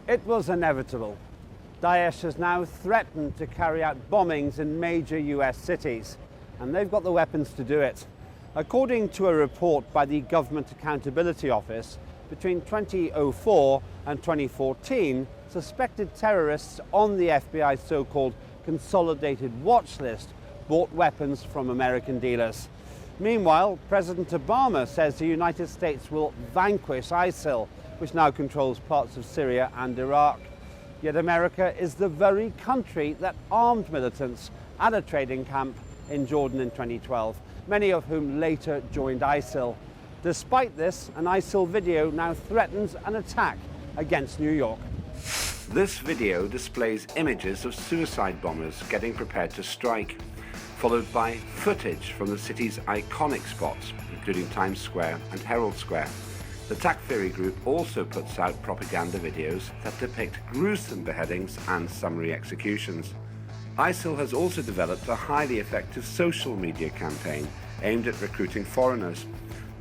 It was inevitable. DAESH has now threatened to carry out bombings in major US cities, and they've got the weapons to do it. According to a report by the Government Accountability Office, between 2004 and 2014, suspected terrorists on the FBI's so-called consolidated watch list bought weapons from American dealers. Meanwhile, President Obama says the United States will vanquish ISIL, which now controls parts of Syria and Iraq. Yet America is the very country that armed militants at a trading camp in Jordan in 2012, many of whom later joined ISIL. Despite this, an ISIL video now threatens an attack against New York. This video displays images of suicide bombers getting prepared to strike, followed by footage from the city's iconic spots, including Times Square and Herald Square. The Takfiri group also puts out propaganda videos that depict gruesome beheadings and summary executions. ISIL has also developed a highly effective social media campaign aimed at recruiting foreigners.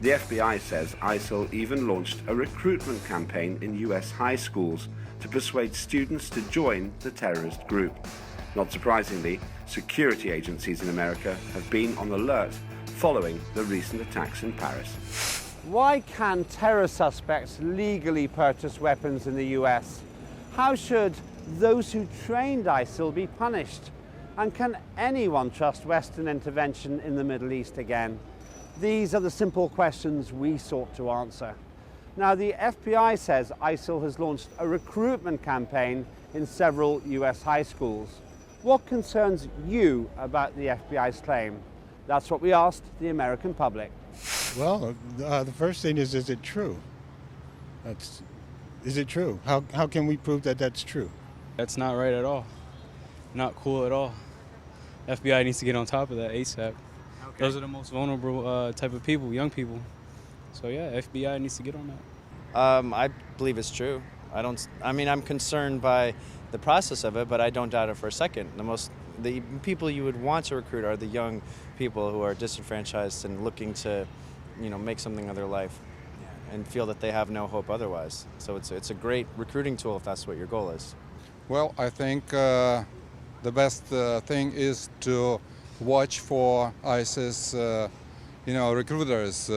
The FBI says ISIL even launched a recruitment campaign in US high schools to persuade students to join the terrorist group. Not surprisingly, security agencies in America have been on alert following the recent attacks in Paris. Why can terror suspects legally purchase weapons in the US? How should those who trained ISIL be punished? And can anyone trust Western intervention in the Middle East again? These are the simple questions we sought to answer. Now, the FBI says ISIL has launched a recruitment campaign in several US high schools. What concerns you about the FBI's claim? That's what we asked the American public. Well, the first thing is it true? Is it true? How can we prove that that's true? That's not right at all. Not cool at all. FBI needs to get on top of that ASAP. Okay. Those are the most vulnerable type of people, young people. So yeah, FBI needs to get on that. I believe it's true. I'm concerned by the process of it, but I don't doubt it for a second. The people you would want to recruit are the young people who are disenfranchised and looking to, make something of their life and feel that they have no hope otherwise. So it's a great recruiting tool if that's what your goal is. Well, I think the best thing is to watch for ISIS, recruiters,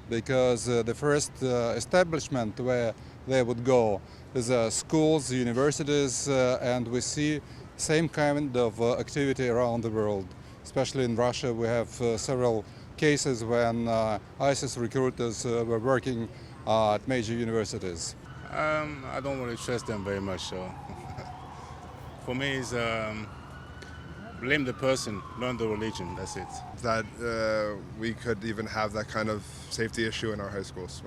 because the first establishment where they would go is schools, universities, and we see same kind of activity around the world. Especially in Russia, we have several cases when ISIS recruiters were working at major universities. I don't really trust them very much, so for me it's blame the person, learn the religion, that's it. That we could even have that kind of safety issue in our high schools.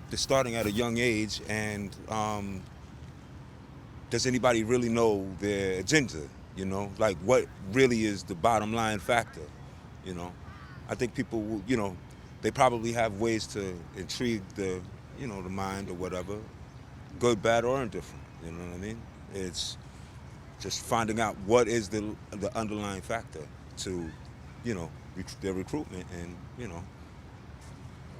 They're starting at a young age, and does anybody really know their agenda? Like what really is the bottom line factor? I think people will, they probably have ways to intrigue the mind or whatever, good, bad, or indifferent. You know what I mean? It's just finding out what is the underlying factor to, their recruitment, and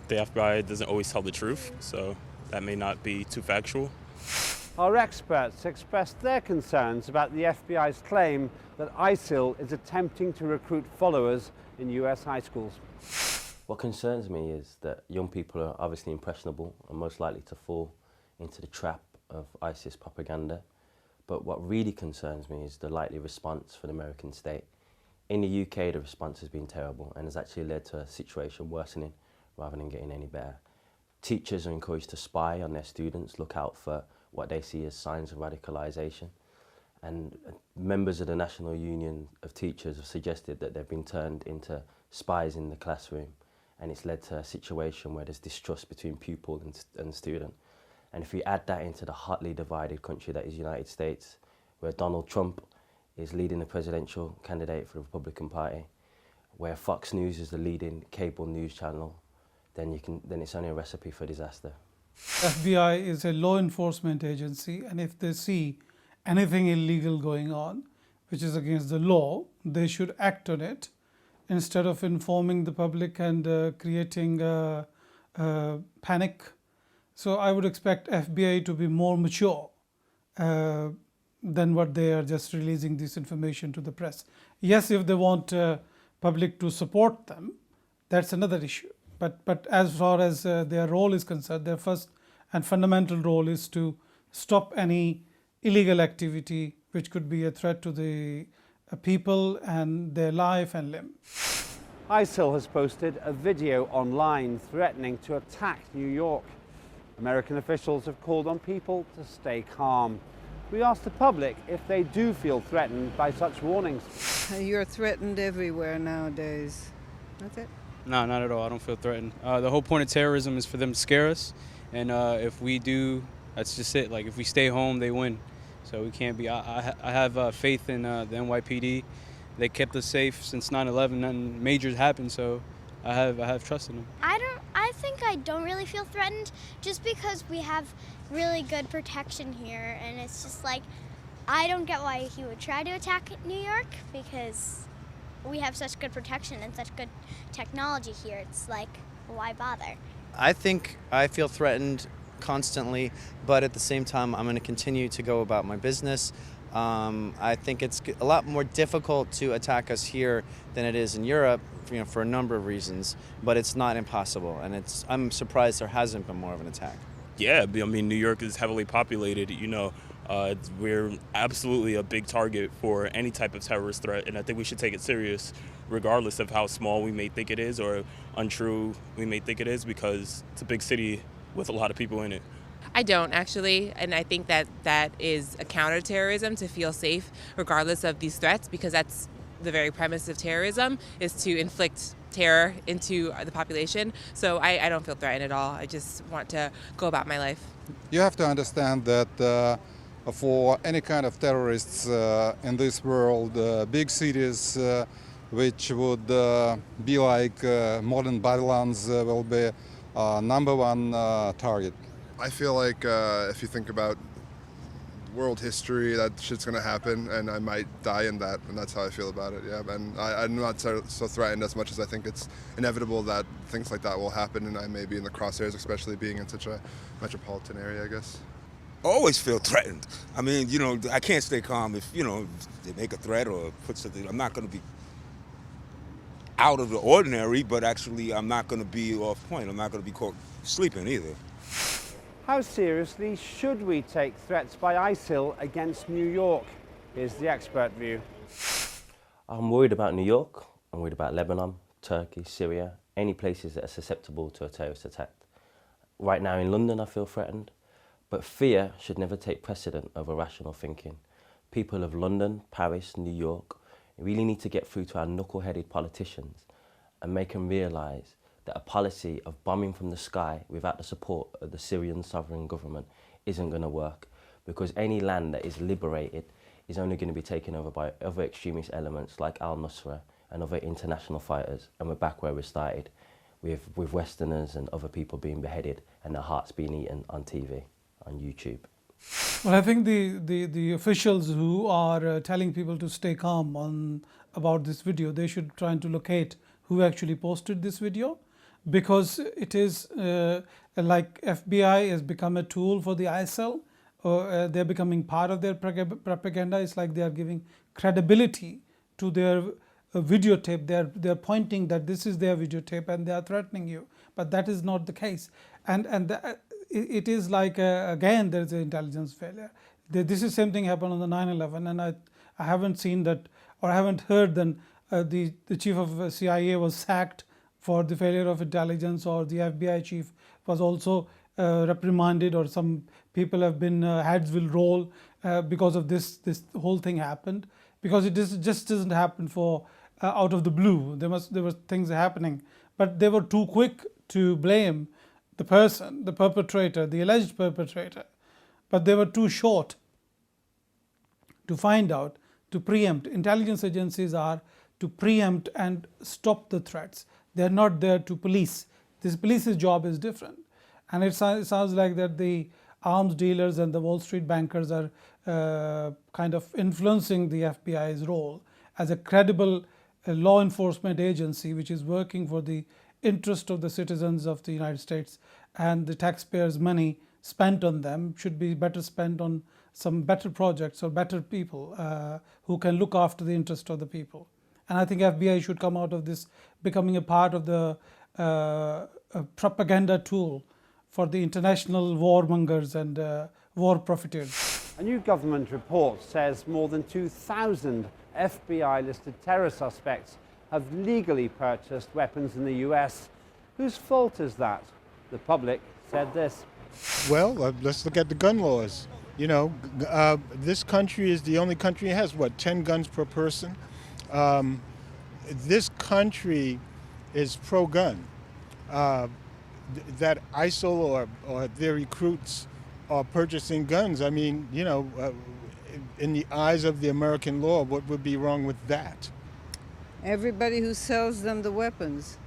The FBI doesn't always tell the truth, so that may not be too factual. Our experts expressed their concerns about the FBI's claim that ISIL is attempting to recruit followers in US high schools. What concerns me is that young people are obviously impressionable and most likely to fall into the trap of ISIS propaganda. But what really concerns me is the likely response for the American state. In the UK, the response has been terrible and has actually led to a situation worsening rather than getting any better. Teachers are encouraged to spy on their students, look out for what they see as signs of radicalisation. And members of the National Union of Teachers have suggested that they've been turned into spies in the classroom, and it's led to a situation where there's distrust between pupil and student. And if you add that into the hotly divided country that is the United States, where Donald Trump is leading the presidential candidate for the Republican Party, where Fox News is the leading cable news channel, then it's only a recipe for disaster. FBI is a law enforcement agency, and if they see anything illegal going on, which is against the law, they should act on it instead of informing the public and creating panic. So I would expect FBI to be more mature than what they are just releasing this information to the press. Yes, if they want public to support them, that's another issue. But as far as their role is concerned, their first and fundamental role is to stop any illegal activity which could be a threat to the people and their life and limb. ISIL has posted a video online threatening to attack New York. American officials have called on people to stay calm. We asked the public if they do feel threatened by such warnings. You're threatened everywhere nowadays. That's it. No, not at all. I don't feel threatened. The whole point of terrorism is for them to scare us. And if we do, that's just it. Like, if we stay home, they win. So we can't be. I have faith in the NYPD. They kept us safe since 9/11. Nothing major happened, so I have trust in them. I think I don't really feel threatened, just because we have really good protection here, and it's just like, I don't get why he would try to attack New York, because we have such good protection and such good technology here. It's like, why bother? I think I feel threatened constantly, but at the same time, I'm going to continue to go about my business. I think it's a lot more difficult to attack us here than it is in Europe, for a number of reasons, but it's not impossible, and I'm surprised there hasn't been more of an attack. Yeah, I mean, New York is heavily populated, we're absolutely a big target for any type of terrorist threat, and I think we should take it serious regardless of how small we may think it is or untrue we may think it is, because it's a big city with a lot of people in it. I don't, actually, and I think that is a counterterrorism, to feel safe regardless of these threats, because that's the very premise of terrorism, is to inflict terror into the population. So I don't feel threatened at all. I just want to go about my life. You have to understand that for any kind of terrorists in this world, big cities which would be like modern Babylons will be number one target. I feel like if you think about world history, that shit's gonna happen, and I might die in that, and that's how I feel about it. Yeah, and I'm not so threatened as much as I think it's inevitable that things like that will happen, and I may be in the crosshairs, especially being in such a metropolitan area, I guess. Always feel threatened. I mean, I can't stay calm if, they make a threat or put something. I'm not going to be out of the ordinary, but actually I'm not going to be off point. I'm not going to be caught sleeping either. How seriously should we take threats by ISIL against New York? Here's the expert view. I'm worried about New York. I'm worried about Lebanon, Turkey, Syria, any places that are susceptible to a terrorist attack. Right now in London, I feel threatened. But fear should never take precedent over rational thinking. People of London, Paris, New York really need to get through to our knuckle-headed politicians and make them realise that a policy of bombing from the sky without the support of the Syrian sovereign government isn't going to work, because any land that is liberated is only going to be taken over by other extremist elements like al-Nusra and other international fighters, and we're back where we started, with Westerners and other people being beheaded and their hearts being eaten on TV. On YouTube. Well, I think the officials who are telling people to stay calm about this video, they should try to locate who actually posted this video, because it is like FBI has become a tool for the ISIL, or they're becoming part of their propaganda. It's like they are giving credibility to their videotape. They're pointing that this is their videotape and they are threatening you, but that is not the case. It is like, again, there's an intelligence failure. This is same thing happened on the 9/11, and I haven't seen that, or I haven't heard that the chief of CIA was sacked for the failure of intelligence, or the FBI chief was also reprimanded, or some people have been, heads will roll because of this whole thing happened, because it just doesn't happen for out of the blue. There were things happening, but they were too quick to blame the person, the perpetrator, the alleged perpetrator, but they were too short to find out, to preempt. Intelligence agencies are to preempt and stop the threats. They're not there to police. This police's job is different. And it sounds like that the arms dealers and the Wall Street bankers are kind of influencing the FBI's role as a credible law enforcement agency which is working for the interest of the citizens of the United States and the taxpayers' money spent on them should be better spent on some better projects or better people who can look after the interest of the people. And I think FBI should come out of this becoming a part of the propaganda tool for the international warmongers and war profiteers. A new government report says more than 2,000 FBI-listed terror suspects have legally purchased weapons in the US. Whose fault is that? The public said this. Well, let's look at the gun laws. You know, this country is the only country that has, 10 guns per person? This country is pro-gun. That ISIL or their recruits are purchasing guns. I mean, you know, in the eyes of the American law, what would be wrong with that? Everybody who sells them the weapons.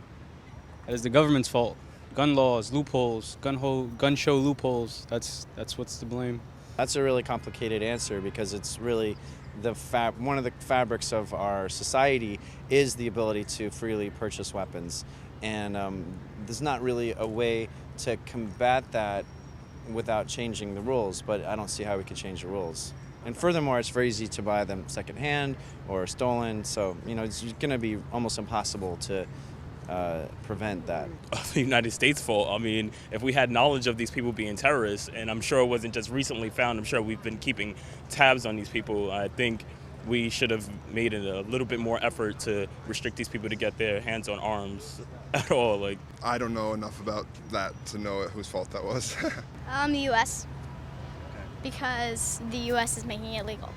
That is the government's fault. Gun laws, loopholes, gun show loopholes. That's what's to blame. That's a really complicated answer because it's really one of the fabrics of our society is the ability to freely purchase weapons. And there's not really a way to combat that without changing the rules, but I don't see how we could change the rules. And furthermore, it's very easy to buy them secondhand or stolen, so you know it's going to be almost impossible to prevent that. The United States' fault. I mean, if we had knowledge of these people being terrorists, and I'm sure it wasn't just recently found, I'm sure we've been keeping tabs on these people. I think we should have made a little bit more effort to restrict these people to get their hands on arms at all. Like, I don't know enough about that to know whose fault that was. The U.S. Because the U.S. is making it legal.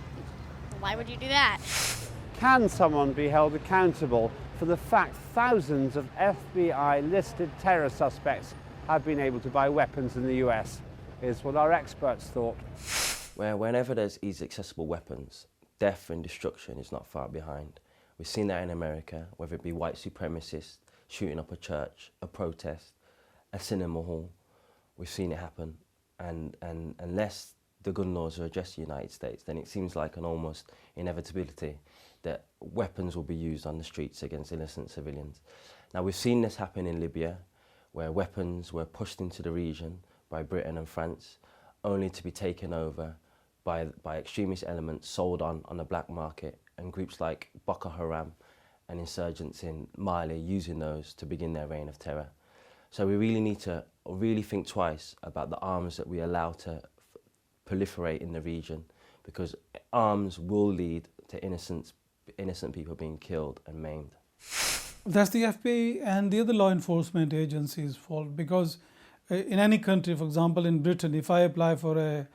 Why would you do that? Can someone be held accountable for the fact thousands of FBI-listed terror suspects have been able to buy weapons in the US? Here's what our experts thought. Whenever there's easily accessible weapons, death and destruction is not far behind. We've seen that in America, whether it be white supremacists shooting up a church, a protest, a cinema hall. We've seen it happen. And unless the gun laws are addressed in the United States, then it seems like an almost inevitability that weapons will be used on the streets against innocent civilians. Now, we've seen this happen in Libya, where weapons were pushed into the region by Britain and France, only to be taken over by extremist elements sold on the black market, and groups like Boko Haram and insurgents in Mali using those to begin their reign of terror. So we really need to really think twice about the arms that we allow to proliferate in the region, because arms will lead to innocent people being killed and maimed. That's the FBI and the other law enforcement agencies' fault, because in any country, for example in Britain, if I apply for a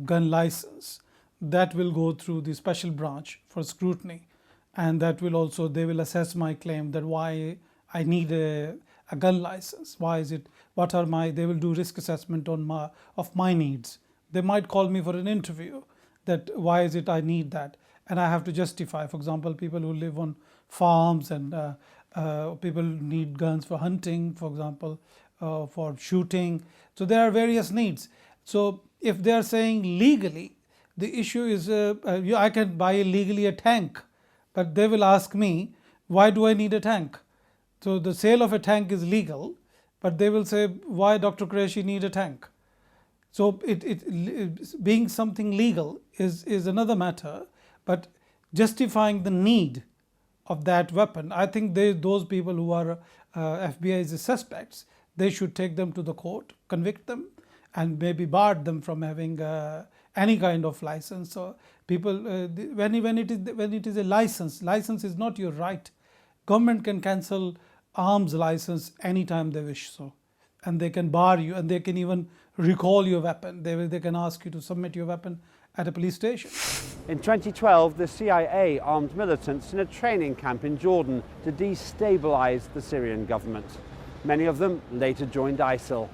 gun license, that will go through the special branch for scrutiny, and that will also, they will assess my claim that why I need a gun license, why is it, what are my, they will do risk assessment on of my needs. They might call me for an interview, that why is it I need that, and I have to justify. For example, people who live on farms and people need guns for hunting, for example, for shooting. So there are various needs. So if they are saying legally, the issue is I can buy legally a tank, but they will ask me, why do I need a tank? So the sale of a tank is legal, but they will say, why Dr. Qureshi need a tank? So it being something legal is another matter, but justifying the need of that weapon, I think those people who are FBI's suspects, they should take them to the court, convict them, and maybe bar them from having any kind of license. So people, when it is a license is not your right. Government can cancel arms license anytime they wish so, and they can bar you, and they can even recall your weapon. They can ask you to submit your weapon at a police station. In 2012, the CIA armed militants in a training camp in Jordan to destabilize the Syrian government. Many of them later joined ISIL.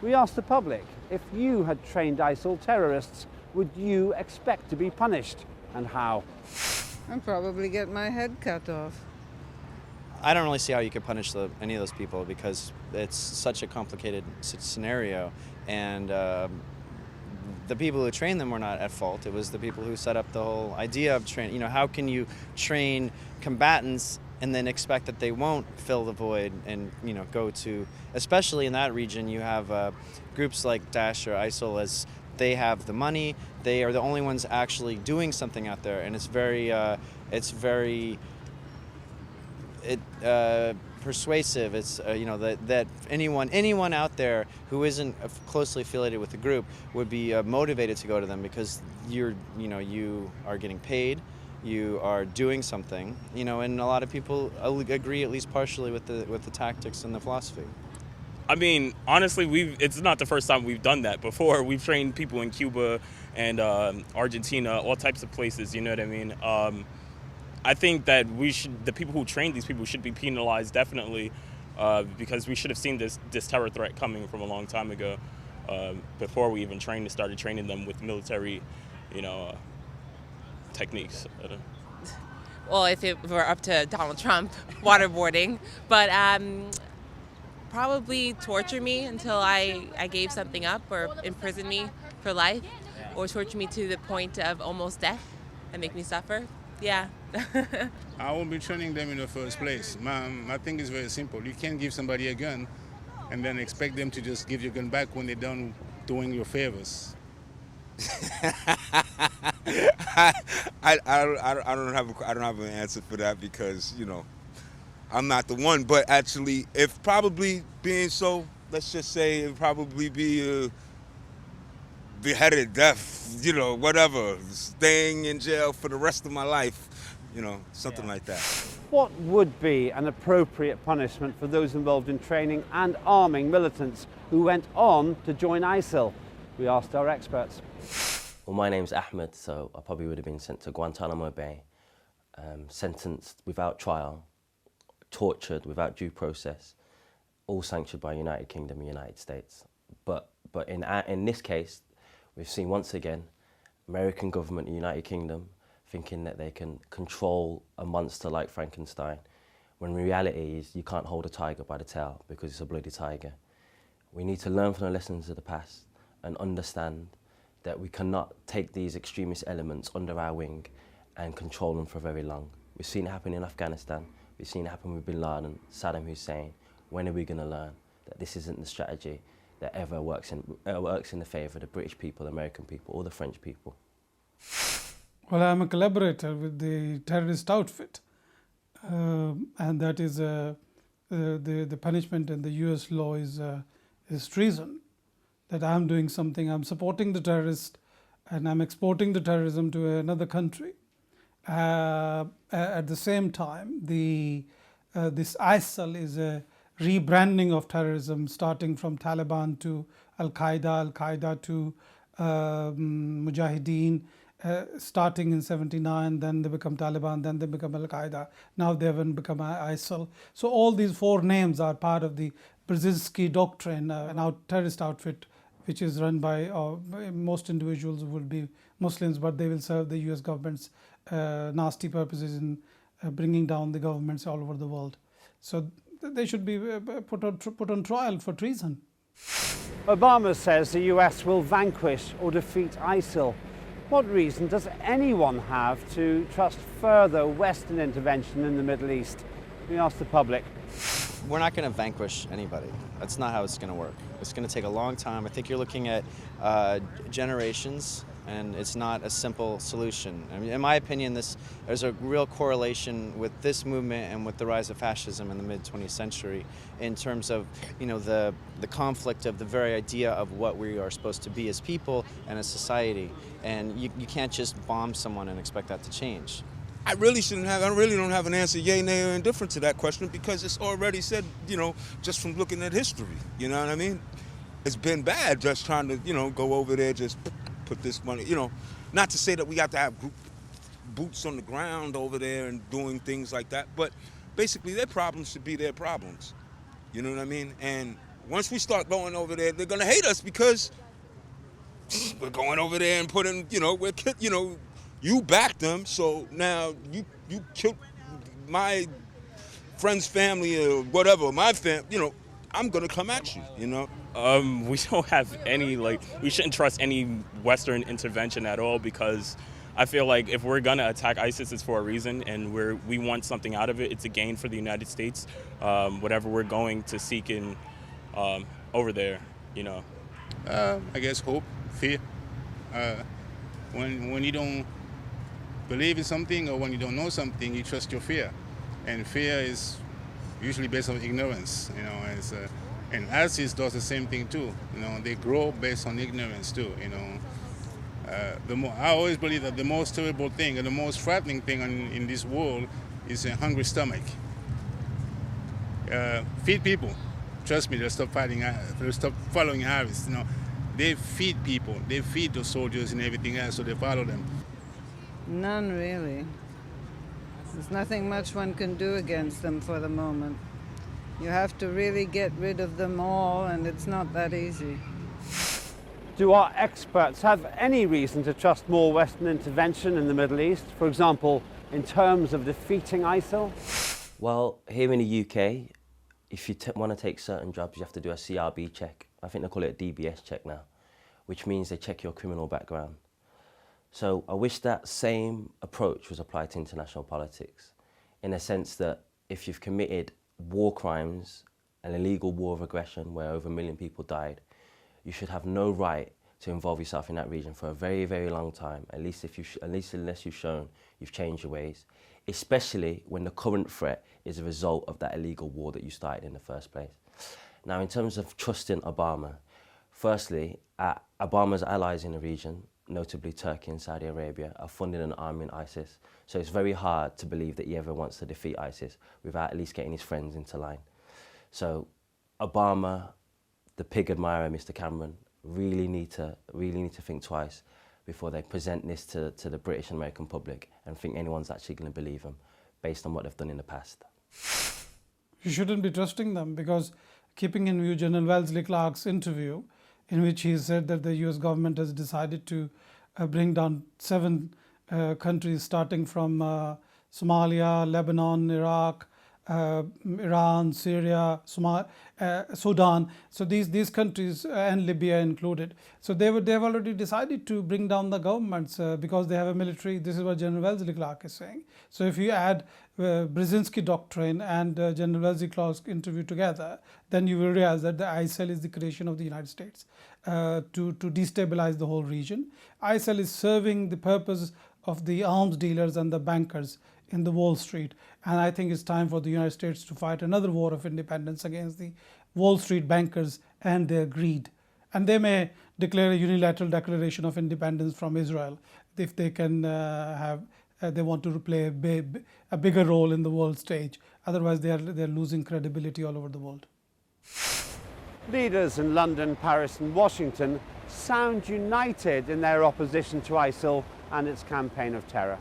We asked the public, if you had trained ISIL terrorists, would you expect to be punished, and how? I'd probably get my head cut off. I don't really see how you could punish any of those people, because it's such a complicated scenario, and the people who trained them were not at fault. It was the people who set up the whole idea of training. You know, how can you train combatants and then expect that they won't fill the void and go to, especially in that region, you have groups like DAESH or ISIL, as they have the money, they are the only ones actually doing something out there, and it's very persuasive. It's that anyone out there who isn't closely affiliated with the group would be motivated to go to them, because you are getting paid, you are doing something, and a lot of people agree at least partially with the tactics and the philosophy. I mean, honestly, it's not the first time we've done that before. We've trained people in Cuba and Argentina, all types of places, you know what I mean? I think that the people who train these people should be penalized, definitely, because we should have seen this terror threat coming from a long time ago, before we even started training them with military, techniques. Well, if it were up to Donald Trump, waterboarding, but probably torture me until I gave something up, or imprison me for life, or torture me to the point of almost death and make me suffer. Yeah. I won't be training them in the first place. I think it's very simple. You can't give somebody a gun and then expect them to just give your gun back when they're done doing your favors. I don't have an answer for that, because I'm not the one. But actually, if probably being so, let's just say it'd probably be beheaded, death, whatever, staying in jail for the rest of my life, something like that. What would be an appropriate punishment for those involved in training and arming militants who went on to join ISIL? We asked our experts. Well, my name's Ahmed, so I probably would have been sent to Guantanamo Bay, sentenced without trial, tortured without due process, all sanctioned by United Kingdom and United States. But in this case, we've seen once again American government and United Kingdom thinking that they can control a monster like Frankenstein, when reality is you can't hold a tiger by the tail because it's a bloody tiger. We need to learn from the lessons of the past and understand that we cannot take these extremist elements under our wing and control them for very long. We've seen it happen in Afghanistan, we've seen it happen with Bin Laden, Saddam Hussein. When are we going to learn that this isn't the strategy that ever works in the favour of the British people, the American people, or the French people? Well, I'm a collaborator with the terrorist outfit, and that is the punishment in the US law is treason. That I'm doing something, I'm supporting the terrorist, and I'm exporting the terrorism to another country. At the same time, this ISIL is a rebranding of terrorism, starting from Taliban to Al-Qaeda to Mujahideen, starting in 79, then they become Taliban, then they become Al-Qaeda, now they haven't become ISIL. So all these four names are part of the Brzezinski doctrine, an terrorist outfit which is run by most individuals will be Muslims, but they will serve the US government's nasty purposes in bringing down the governments all over the world. So they should be put on trial for treason. Obama says the US will vanquish or defeat ISIL. What reason does anyone have to trust further Western intervention in the Middle East? We asked the public. We're not going to vanquish anybody. That's not how it's going to work. It's going to take a long time. I think you're looking at generations, and it's not a simple solution. I mean, in my opinion, there's a real correlation with this movement and with the rise of fascism in the mid-20th century in terms of, the conflict of the very idea of what we are supposed to be as people and as society. And you can't just bomb someone and expect that to change. I really don't have an answer, yay, nay, or indifferent to that question, because it's already said, just from looking at history, you know what I mean? It's been bad just trying to, go over there, just put this money, not to say that we have to have boots on the ground over there and doing things like that, but basically their problems should be their problems, you know what I mean? And once we start going over there, they're gonna hate us because we're going over there and putting, you backed them, so now you killed my friend's family or whatever, my family, I'm gonna come at you, We don't have any, we shouldn't trust any Western intervention at all, because I feel like if we're gonna attack ISIS, it's for a reason, and we want something out of it. It's a gain for the United States, whatever we're going to seek in over there, you know. I guess hope, fear. When you don't believe in something or when you don't know something, you trust your fear, and fear is usually based on ignorance, you know. And ISIS does the same thing too. You know, they grow based on ignorance too. You know, I always believe that the most terrible thing and the most frightening thing in this world is a hungry stomach. Feed people. Trust me, they'll stop fighting. They'll stop following ISIS. You know, they feed people. They feed the soldiers and everything else, so they follow them. None really. There's nothing much one can do against them for the moment. You have to really get rid of them all, and it's not that easy. Do our experts have any reason to trust more Western intervention in the Middle East, for example, in terms of defeating ISIL? Well, here in the UK, if you want to take certain jobs, you have to do a CRB check. I think they call it a DBS check now, which means they check your criminal background. So I wish that same approach was applied to international politics, in a sense that if you've committed war crimes, an illegal war of aggression where over 1 million people died, you should have no right to involve yourself in that region for a very, very long time, at least unless you've shown you've changed your ways, especially when the current threat is a result of that illegal war that you started in the first place. Now, in terms of trusting Obama, firstly, Obama's allies in the region, notably Turkey and Saudi Arabia, are funding and arming ISIS. So it's very hard to believe that he ever wants to defeat ISIS without at least getting his friends into line. So Obama, the pig admirer, Mr. Cameron, really need to think twice before they present this to the British and American public and think anyone's actually going to believe them based on what they've done in the past. You shouldn't be trusting them, because keeping in view General Wellesley Clark's interview, in which he said that the US government has decided to bring down 7 countries starting from Somalia, Lebanon, Iraq, Iran, Syria, Sudan. So these countries and Libya included. So they've already decided to bring down the governments because they have a military. This is what General Wellesley Clark is saying. So if you add Brzezinski doctrine and General Wellesley Clark's interview together, then you will realize that the ISIL is the creation of the United States to destabilize the whole region. ISIL is serving the purpose of the arms dealers and the bankers in the Wall Street. And I think it's time for the United States to fight another war of independence against the Wall Street bankers and their greed. And they may declare a unilateral declaration of independence from Israel if they can they want to play a bigger role in the world stage. Otherwise, they're losing credibility all over the world. Leaders in London, Paris and Washington sound united in their opposition to ISIL and its campaign of terror.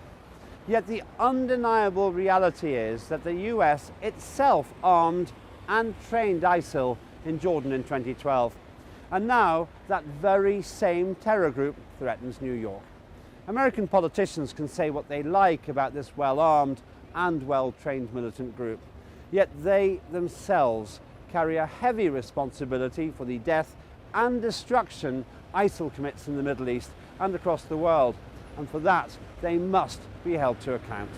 Yet the undeniable reality is that the US itself armed and trained ISIL in Jordan in 2012. And now that very same terror group threatens New York. American politicians can say what they like about this well-armed and well-trained militant group. Yet they themselves carry a heavy responsibility for the death and destruction ISIL commits in the Middle East and across the world. And for that, they must be held to account.